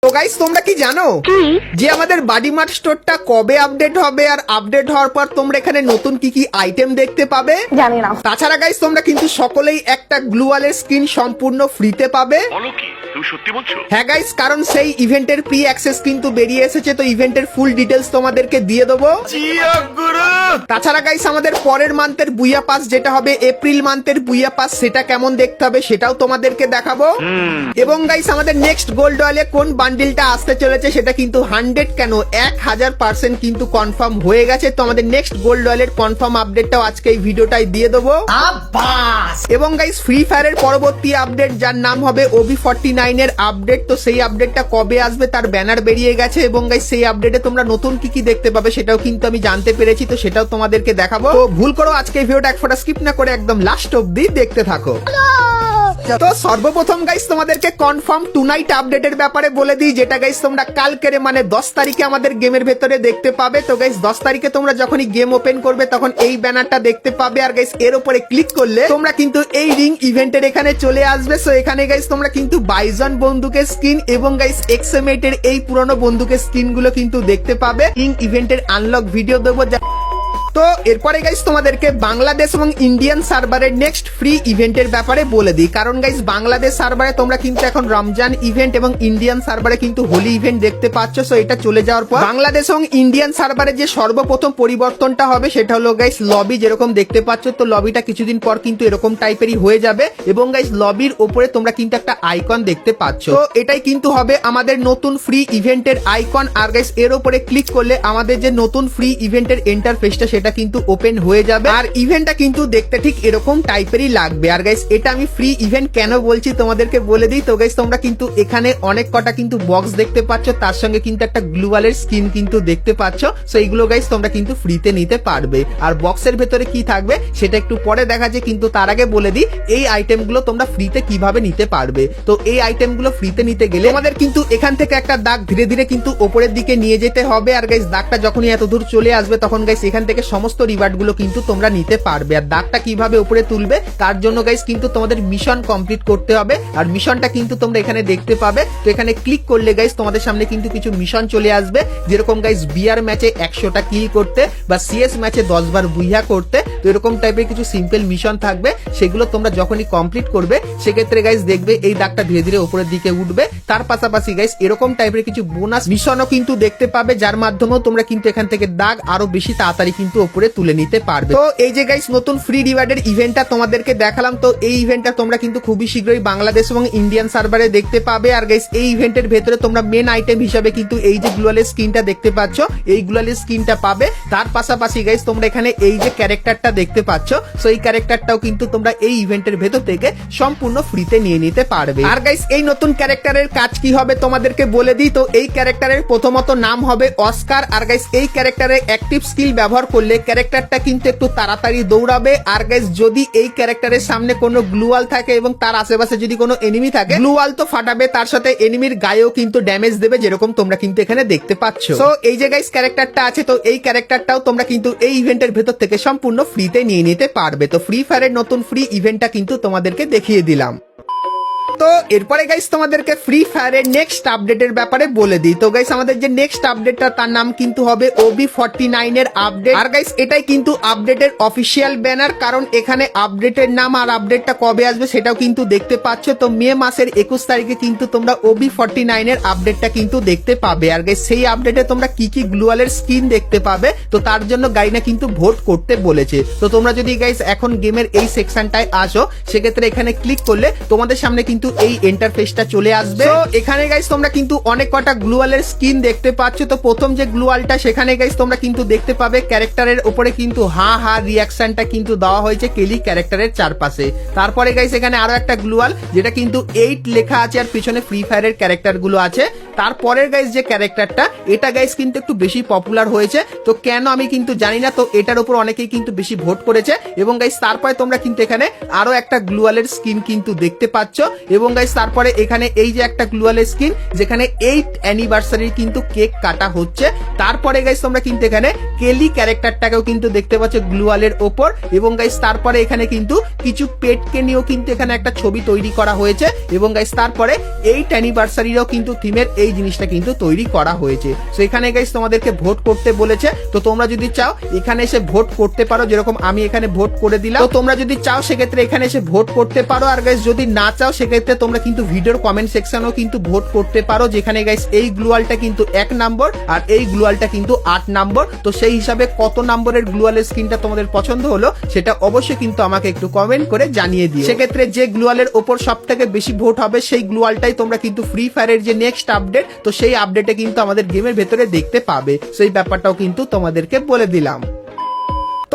তো গাইস তোমরা কি জানো যে আমাদের বাডি মার্ট স্টোরটা কবে আপডেট হবে আর আপডেট হওয়ার পর তোমরা এখানে নতুন কি কি আইটেম দেখতে পাবে? জানি না। তাছাড়া গাইস তোমরা কিন্তু সকলেই একটা গ্লুয়ালের স্কিন সম্পূর্ণ ফ্রিতে পাবে। বলো কি তুমি সত্যি বলছো? হ্যাঁ গাইস, কারণ সেই ইভেন্টের প্রি অ্যাক্সেস কিন্তু বেরিয়ে এসেছে, তো ইভেন্টের ফুল ডিটেলস তোমাদেরকে দিয়ে দেবো। তাছাড়া গাইস আমাদের পরের মান্থের বুইয়া পাস যেটা হবে এপ্রিল মান্থের বুইয়া পাস, সেটা কেমন দেখতে হবে সেটাও তোমাদেরকে দেখাবো। এবং গাইস আমাদের নেক্সট গোল্ড রয়্যালে কোন বান্ডিলটা আসতে চলেছে সেটা কিন্তু 100 কেন 1000% কিন্তু কনফার্ম হয়ে গেছে। তো আমাদের নেক্সট গোল্ড রয়্যালের কনফার্ম আপডেটটাও আজকে এই ভিডিওটাই দিয়ে দেবো। এবং গাইস ফ্রি ফায়ারের পরবর্তী আপডেট যার নাম হবে OB49 এর আপডেট, তো সেই আপডেটটা কবে আসবে তার ব্যানার বেরিয়ে গেছে। এবং গাইস সেই আপডেটে তোমরা নতুন কি কি দেখতে পাবে সেটাও কিন্তু আমি জানতে পেরেছি, তো সেটাও তোমাদেরকে দেখাবো। তো ভুল করো আজকে এই ভিডিওটা এক ফোঁটা স্কিপ না করে একদম লাস্ট অবধি দেখতে থাকো। তো সর্বপ্রথম গাইস তোমাদেরকে কনফার্ম টু নাইট আপডেটের ব্যাপারে বলে দিই, যেটা গাইস তোমরা কালকের মানে 10 তারিখে আমাদের গেমের ভেতরে দেখতে পাবে। তো গাইস 10 তারিখে তোমরা যখনই গেম ওপেন করবে তখন এই ব্যানারটা দেখতে পাবে, আর গাইস এর উপরে ক্লিক করলে তোমরা কিন্তু এই রিং ইভেন্টের এখানে চলে আসবে। সো এখানে গাইস তোমরা কিন্তু বাইজন বন্দুকের স্কিন এবং গাইস XM8 এর এই পুরনো বন্দুকের স্কিন গুলো কিন্তু দেখতে পাবে। রিং ইভেন্টের আনলক ভিডিও দেবো। তো এরপরে গাইস তোমাদেরকে বাংলাদেশ এবং ইন্ডিয়ান সার্ভারের নেক্সট ফ্রি ইভেন্টের ব্যাপারে বলে দিই, কারণ গাইস বাংলাদেশ সার্ভারে তোমরা কিন্তু এখন রমজান ইভেন্ট এবং ইন্ডিয়ান সার্ভারে কিন্তু হোলি ইভেন্ট দেখতে পাচ্ছ। সো এটা চলে যাওয়ার পর বাংলাদেশ এবং ইন্ডিয়ান সার্ভারে যে সর্বপ্রথম পরিবর্তনটা হবে সেটা হলো গাইস লবি, যেরকম দেখতে পাচ্ছ। তো লবিটা কিছুদিন পর কিন্তু এরকম টাইপেরই হয়ে যাবে এবং গাইস লবির উপরে তোমরা কিন্তু একটা আইকন দেখতে পাচ্ছ। তো এটাই কিন্তু হবে আমাদের নতুন ফ্রি ইভেন্টের আইকন। আর গাইস এর উপরে ক্লিক করলে আমাদের যে নতুন ফ্রি ইভেন্টের ইন্টারফেসটা সেটা কিন্তু ওপেন হয়ে যাবে, আর ইভেন্টটা কিন্তু দেখতে ঠিক এরকম টাইপেরই লাগবে। আর গাইস এটা আমি ফ্রি ইভেন্ট কেন বলছি তোমাদেরকে বলে দিই। তো গাইস তোমরা কিন্তু এখানে অনেক কটা কিন্তু বক্স দেখতে পাচ্ছ, তার সঙ্গে কিন্তু একটা গ্লুয়ালের স্কিন কিন্তু দেখতে পাচ্ছ। সো এইগুলো গাইস তোমরা কিন্তু ফ্রিতে নিতে পারবে। আর বক্সের ভেতরে কি থাকবে সেটা একটু পরে দেখাচ্ছে, কিন্তু তার আগে বলে দিই এই আইটেমগুলো তোমরা ফ্রিতে কিভাবে নিতে পারবে। তো এই আইটেমগুলো ফ্রিতে নিতে গেলে আমাদের কিন্তু এখান থেকে একটা দাগ ধীরে ধীরে কিন্তু উপরের দিকে নিয়ে যেতে হবে। আর গাইস দাগটা যখনই এত দূর চলে আসবে তখন গাইস এখান থেকে সমস্ত রিওয়ার্ড গুলো কিন্তু তোমরা নিতে পারবে। আর দাগটা কিভাবে উপরে তুলবে তার জন্য গাইস কিন্তু তোমাদের মিশন কমপ্লিট করতে হবে, আর মিশনটা কিন্তু তোমরা এখানে দেখতে পাবে। তো এখানে ক্লিক করলে গাইস তোমাদের সামনে কিন্তু কিছু মিশন চলে আসবে, যেরকম গাইস বিআর ম্যাচে 100টা কিল করতে বা সিএস ম্যাচে 10 বার বুইয়া করতে। তো এরকম টাইপের কিছু সিম্পল মিশন থাকবে, সেগুলো তোমরা যখনই কমপ্লিট করবে সেক্ষেত্রে গাইস দেখবে এই দাগটা ধীরে ধীরে উপরের দিকে উঠবে। তার পাশাপাশি গাইস এরকম টাইপের কিছু বোনাস মিশনও কিন্তু দেখতে পাবে, যার মাধ্যমেও তোমরা কিন্তু এখান থেকে দাগ আরো বেশি তাড়াতাড়ি কিন্তু উপরে তুলে নিতে পারবে। তো এই যে গাইস নতুন ফ্রি রিওয়ার্ডের ইভেন্টটা তোমাদেরকে দেখালাম, তো এই ইভেন্টটা তোমরা কিন্তু খুবই শীঘ্রই বাংলাদেশ এবং ইন্ডিয়ান সার্ভারে দেখতে পাবে। আর গাইস এই ইভেন্টের ভেতরে তোমরা মেন আইটেম হিসেবে কিন্তু এই যে গ্লোয়ালের স্কিনটা দেখতে পাচ্ছ, এই গ্লোয়ালের স্কিনটা পাবে। তার পাশাপাশি গাইস তোমরা এখানে এই যে ক্যারেক্টারটা দেখতে পাচ্ছ, সো এই ক্যারেক্টারটাও কিন্তু তোমরা এই ইভেন্টের ভেতর থেকে সম্পূর্ণ ফ্রিতে নিয়ে নিতে পারবে। আর গাইস এই নতুন ক্যারেক্টারের কাজ কি হবে তোমাদেরকে বলে দিই। তো এই ক্যারেক্টারের প্রথমত নাম হবে অস্কার। আর গাইস এই ক্যারেক্টারের অ্যাক্টিভ স্কিল ব্যবহার করলে ক্যারেক্টারটা কিন্তু একটু তাড়াতাড়ি দৌড়াবে। আর গাইস যদি এই ক্যারেক্টারের সামনে কোনো গ্লুয়াল থাকে এবং তার আশেপাশে যদি কোনো এনিমি থাকে, গ্লুয়াল তো ফাটাবে, তার সাথে এনিমির গায়েও কিন্তু ড্যামেজ দেবে, যেরকম তোমরা কিন্তু এখানে দেখতে পাচ্ছ। সো এই যে গাইস ক্যারেক্টারটা আছে, তো এই ক্যারেক্টারটাও তোমরা কিন্তু এই ইভেন্টের ভেতর থেকে সম্পূর্ণ ফ্রিতে নিয়ে নিতে পারবে। তো ফ্রি ফায়ারের নতুন ফ্রি ইভেন্টটা কিন্তু তোমাদেরকে দেখিয়ে দিলাম। তো এরপরে গাইস তোমাদেরকে ফ্রি ফায়ারের নেক্সট আপডেটের ব্যাপারে বলে দিই। তো গাইস আমাদের যে নেক্সট আপডেটটা তার নাম কিন্তু হবে OB49 এর আপডেট। আর গাইস এটাই কিন্তু আপডেটের অফিসিয়াল ব্যানার, কারণ এখানে আপডেটের নাম আর আপডেটটা কবে আসবে সেটাও কিন্তু দেখতে পাচ্ছ। তো মে মাসের 21 তারিখে কিন্তু তোমরা OB49 এর আপডেটটা কিন্তু দেখতে পাবে। আর গাইস সেই আপডেটে তোমরা কি কি গ্লুয়ালের স্কিন দেখতে পাবে, তো তার জন্য গাইনা কিন্তু ভোট করতে বলেছে। তো তোমরা যদি গাইস এখন গেমের এই সেকশনটায় আসো সেক্ষেত্রে এখানে ক্লিক করলে তোমাদের সামনে কিন্তু এই ইন্টারফেসটা চলে আসবে। তো এখানে গাইস তোমরা কিন্তু অনেক কটা গ্লুয়ালের স্কিন দেখতে পাচ্ছ। তো প্রথম যে গ্লুয়ালটা সেখানে গাইস তোমরা কিন্তু দেখতে পাবে ক্যারেক্টারের উপরে কিন্তু হা হা রিয়াকশনটা কিন্তু দেওয়া হয়েছে কেলি ক্যারেক্টারের চারপাশে। তারপরে গাইস এখানে আরো একটা গ্লুয়াল যেটা কিন্তু 8 লেখা আছে আর পিছনে ফ্রি ফায়ারের ক্যারেক্টার গুলো আছে। তারপরের গাইস যে ক্যারেক্টারটা এটা গাইস কিন্তু একটু বেশি পপুলার হয়েছে, তো কেন আমি কিন্তু জানি না। তো এটার উপর অনেকেই কিন্তু বেশি ভোট করেছে। এবং গাইস তারপরে তোমরা কিন্তু এখানে আরো একটা গ্লুয়ালের স্কিন কিন্তু দেখতে পাচ্ছ এবং গাইস তারপরে এখানে এই যে একটা গ্লুয়াল স্কিন যেখানে 8 অ্যানিভার্সারির কিন্তু কেক কাটা হচ্ছে। তারপরে গাইস তোমরা কিন্তু এখানে কেলি ক্যারেক্টারটাকেও কিন্তু দেখতে পাচ্ছ গ্লুয়ালের ওপর, এবং গাইস তারপরে এখানে কিন্তু কিছু পেটকে নিয়েও কিন্তু এখানে একটা ছবি তৈরি করা হয়েছে, এবং গাইস তারপরে 8 অ্যানিভার্সারিরও কিন্তু থিমের এই জিনিসটা কিন্তু তৈরি করা হয়েছে। সো এখানে গাইস তোমাদেরকে ভোট করতে বলেছে, তো তোমরা যদি চাও এখানে এসে ভোট করতে পারো, যেরকম আমি এখানে ভোট করে দিলাম। তো তোমরা যদি চাও সেক্ষেত্রে এখানে এসে ভোট করতে পারো, আর গাইস যদি না চাও সেক্ষেত্রে তোমরা কিন্তু ভিডিওর কমেন্ট সেকশনেও কিন্তু ভোট করতে পারো, যেখানে গাইস এই গ্লুয়ালটা কিন্তু 1 নম্বর আর এই গ্লুয়ালটা কিন্তু 8 নম্বর। তো সেই হিসাবে কত নম্বরের গ্লুয়ালের স্কিনটা তোমাদের পছন্দ হলো সেটা অবশ্যই কিন্তু আমাকে একটু কমেন্ট করে জানিয়ে দিও। সেক্ষেত্রে যে গ্লুয়ালের ওপর সব থেকে বেশি ভোট হবে সেই গ্লুয়ালটাই তোমরা কিন্তু ফ্রি ফায়ারের যে নেক্সট আপডেট, তো সেই আপডেটে কিন্তু আমাদের গেমের ভেতরে দেখতে পাবে। সেই ব্যাপারটাও কিন্তু তোমাদেরকে বলে দিলাম।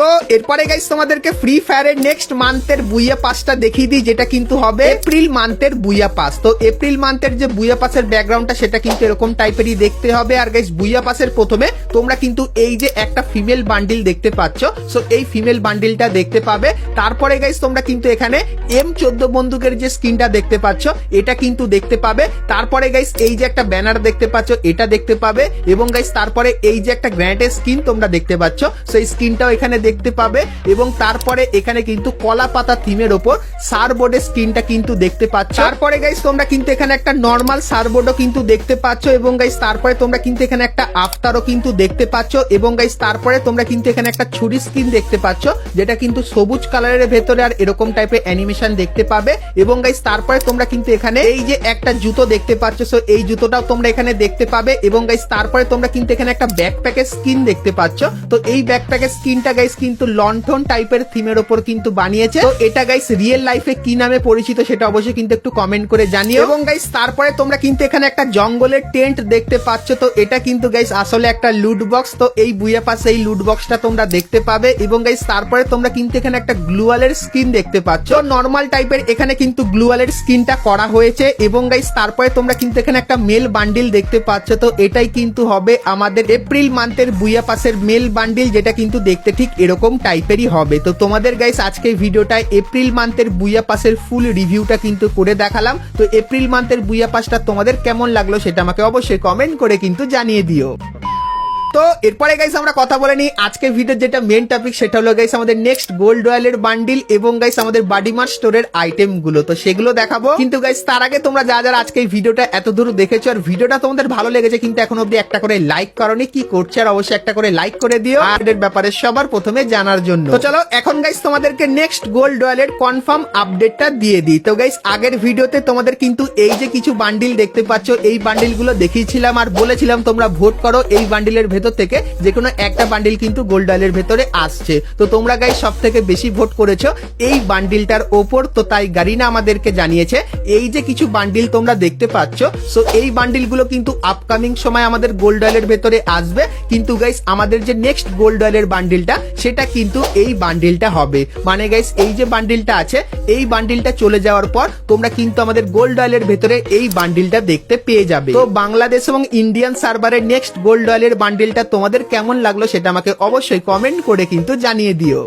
তো এরপরে গাইস তোমাদেরকে ফ্রি ফায়ারের নেক্সট মান্থের বুইয়া পাসটা দেখিয়ে দিই, যেটা কিন্তু হবে এপ্রিল মান্থের বুইয়া পাস। তো এপ্রিল মান্থের যে বুইয়া পাসের ব্যাকগ্রাউন্ডটা সেটা কিন্তু এরকম টাইপেরই দেখতে হবে। আর গাইস বুইয়া পাসের প্রথমে তোমরা কিন্তু এই যে একটা ফিমেল বান্ডিল দেখতে পাচ্ছ, সো এই ফিমেল বান্ডিলটা দেখতে পাবে। তারপরে গাইস তোমরা কিন্তু এখানে M14 বন্দুকের যে স্কিনটা দেখতে পাচ্ছ এটা কিন্তু দেখতে পাবে। তারপরে গাইস এই যে একটা ব্যানার দেখতে পাচ্ছ এটা দেখতে পাবে, এবং গাইস তারপরে এই যে একটা গ্র্যান্ডের স্কিন তোমরা দেখতে পাচ্ছ, সেই স্কিনটাও এখানে দেখতে পাবে। এবং তারপরে এখানে কিন্তু কলা পাতা থিমের ওপর সারবোর্ডের স্ক্রিনটা কিন্তু দেখতে পাচ্ছ। তারপরে গাইস তোমরা কিন্তু এখানে একটা নরমাল সারবোর্ডও কিন্তু দেখতে পাচ্ছ, এবং গাইস তারপরে তোমরা কিন্তু এখানে একটা আফতারও কিন্তু দেখতে পাচ্ছ, এবং গাইস তারপরে তোমরা কিন্তু এখানে একটা ছুরি স্কিন দেখতে পাচ্ছ যেটা কিন্তু সবুজ কালারের ভেতরে আর এরকম টাইপের অ্যানিমেশন দেখতে পাবে। এবং গাইস তারপরে তোমরা কিন্তু এখানে এই যে একটা জুতো দেখতে পাচ্ছ, সো এই জুতোটাও তোমরা এখানে দেখতে পাবে। এবং গাইস তারপরে তোমরা কিন্তু এখানে একটা ব্যাকপ্যাকের স্কিন দেখতে পাচ্ছ। তো এই ব্যাকপ্যাকের স্কিনটা গাইস কিন্তু লন্ঠন টাইপের থিমের উপর কিন্তু বানিয়েছে। তো এটা গাইস রিয়েল লাইফে কি নামে পরিচিত সেটা অবশ্যই কিন্তু একটু কমেন্ট করে জানিও। এবং গাইস তারপরে তোমরা কিন্তু এখানে একটা জঙ্গলের টেন্ট দেখতে পাচ্ছ, তো এটা কিন্তু গাইস আসলে একটা লুট বক্স। তো এই বুইয়া পাশে এই লুট বক্সটা তোমরা দেখতে পাবে। এবং গাইস তারপরে তোমরা কিন্তু এখানে একটা গ্লুয়ালের স্কিন দেখতে পাচ্ছ, নরমাল টাইপের এখানে কিন্তু গ্লুয়ালের স্কিনটা করা হয়েছে। এবং গাইস তারপরে তোমরা কিন্তু এখানে একটা মেল বান্ডিল দেখতে পাচ্ছ, তো এটাই কিন্তু হবে আমাদের এপ্রিল মান্থের বুইয়া পাসের মেল বান্ডিল, যেটা কিন্তু দেখতে ঠিক এরকম টাইপেরই হবে। তো তোমাদের গাইস আজকে ভিডিওটায় এপ্রিল মান্থের বুইয়া পাসের ফুল রিভিউটা কিন্তু করে দেখালাম। তো এপ্রিল মান্থের বুইয়া পাসটা তোমাদের কেমন লাগলো সেটা আমাকে অবশ্যই কমেন্ট করে কিন্তু জানিয়ে দিও। তো এরপরে গাইস আমরা কথা বলে নিই আজকে ভিডিওর যেটা মেন টপিক, সেটা হলো গাইস আমাদের নেক্সট গোল্ড রয়্যালের বান্ডিল এবং গাইস আমাদের বডিমার্ট স্টোরের আইটেম গুলো। তো সেগুলো দেখাবো, কিন্তু গাইস তার আগে তোমরা যারা আজকে এই ভিডিওটা এত দূর দেখেছো আর ভিডিওটা তোমাদের ভালো লেগেছে কিন্তু এখন অব্দি একটা করে লাইক করোনি, কি করছে আর অবশ্যই একটা করে লাইক করে দিও আর এর ব্যাপারে সবার প্রথমে জানার জন্য। তো চলো এখন গাইস তোমাদেরকে নেক্সট গোল্ড রয়্যালের কনফার্ম আপডেটটা দিয়ে দিই। তো গাইস আগের ভিডিওতে তোমাদের কিন্তু এই যে কিছু বান্ডিল দেখতে পাচ্ছ এই বান্ডিল গুলো দেখিয়েছিলাম আর বলেছিলাম তোমরা ভোট করো এই বান্ডিলের ভেতর থেকে যে কোনো একটা বান্ডিল কিন্তু গোল্ড রয়্যালের ভেতরে আসছে। তো তোমরা গাইস সব থেকে বেশি ভোট করেছো এই বান্ডিলটার ওপর, তো তাই গারিনা আমাদেরকে জানিয়েছে এই যে কিছু বান্ডিল তোমরা দেখতে পাচ্ছ, সো এই বান্ডিল গুলো কিন্তু আপকামিং সময় আমাদের গোল্ড রয়্যালের ভেতরে আসবে। কিন্তু গাইস আমাদের যে নেক্সট গোল্ড রয়্যালের বান্ডিলটা সেটা কিন্তু এই বান্ডিলটা হবে, মানে গাইস এই যে বান্ডিলটা আছে এই বান্ডিলটা চলে যাওয়ার পর তোমরা কিন্তু আমাদের গোল্ড রয়্যালের ভেতরে এই বান্ডিলটা দেখতে পেয়ে যাবে। তো বাংলাদেশ এবং ইন্ডিয়ান সার্ভারের নেক্সট গোল্ড রয়্যালের বান্ডিলটা তোমাদের কেমন লাগলো সেটা আমাকে অবশ্যই কমেন্ট করে কিন্তু জানিয়ে দিও।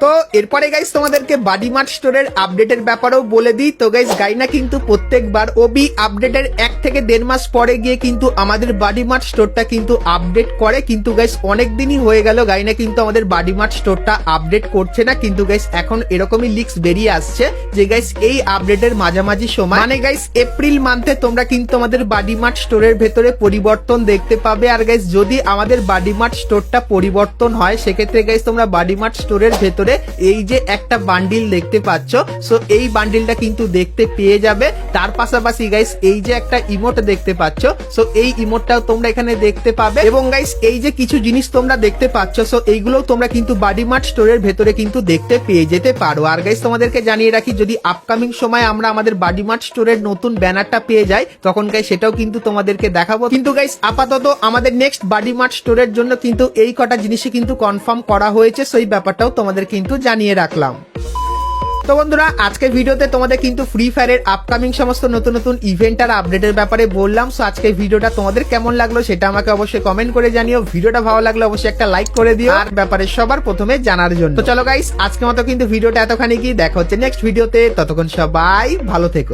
তো এরপরে গাইস তোমাদেরকে বডিমার্ট স্টোরের আপডেটের ব্যাপারেও বলে দিই। তো গাইস গাইনা কিন্তু প্রত্যেকবার ওবি আপডেটের 1 থেকে 1.5 মাস পরে গিয়ে কিন্তু আমাদের বডিমার্ট স্টোরটা কিন্তু আপডেট করে, কিন্তু গাইস অনেক দিনই হয়ে গেল গাইনা কিন্তু আমাদের বডিমার্ট স্টোরটা আপডেট করছে না। কিন্তু গাইস এখন এরকমই লিক্স বেরিয়ে আসছে যে গাইস এই আপডেটের মাঝামাঝি সময় মানে গাইস এপ্রিল মান্থে তোমরা কিন্তু আমাদের বডিমার্ট স্টোরের ভেতরে পরিবর্তন দেখতে পাবে। আর গাইস যদি আমাদের বডিমার্ট স্টোরটা পরিবর্তন হয় সেক্ষেত্রে গাইস তোমরা বডিমার্ট স্টোরের ভেতরে এই যে একটা বান্ডিল দেখতে পাচ্ছ, সো এই বান্ডিলটা কিন্তু দেখতে পেয়ে যাবে। তার পাশাপাশি গাইস এই যে একটা ইমোট দেখতে পাচ্ছ, সো এই ইমোটটাও তোমরা এখানে দেখতে পাবে। এবং গাইস এই যে কিছু জিনিস তোমরা দেখতে পাচ্ছ, সো এইগুলো তোমরা কিন্তু বডিমার্ট স্টোরের ভেতরে কিন্তু দেখতে পেয়ে যেতে পারো। আর গাইস তোমাদেরকে জানিয়ে রাখি যদি আপকামিং সময় আমরা আমাদের বডিমার্ট স্টোরের নতুন ব্যানারটা পেয়ে যাই তখন গাইস সেটাও কিন্তু তোমাদেরকে দেখাবো। কিন্তু গাইস আপাতত আমাদের নেক্সট বডিমার্ট স্টোরের জন্য কিন্তু এই কটা জিনিসই কিন্তু কনফার্ম করা হয়েছে, সো এই ব্যাপারটাও তোমাদের কিন্তু জানিয়ে রাখলাম। তো বন্ধুরা আজকে ভিডিওতে তোমাদের কিন্তু ফ্রি ফায়ারের আপকামিং সমস্ত নতুন নতুন ইভেন্ট আর আপডেটের ব্যাপারে বললাম। সো আজকে ভিডিওটা তোমাদের কেমন লাগলো সেটা আমাকে অবশ্যই কমেন্ট করে জানিও। ভিডিওটা ভালো লাগলে অবশ্যই একটা লাইক করে দিও আর ব্যাপারে সবার প্রথমে জানার জন্য। তো চলো গাইস আজকের মতো কিন্তু ভিডিওটা এতখানি কি, দেখা হচ্ছে নেক্সট ভিডিওতে, ততক্ষণ সবাই ভালো থেকো।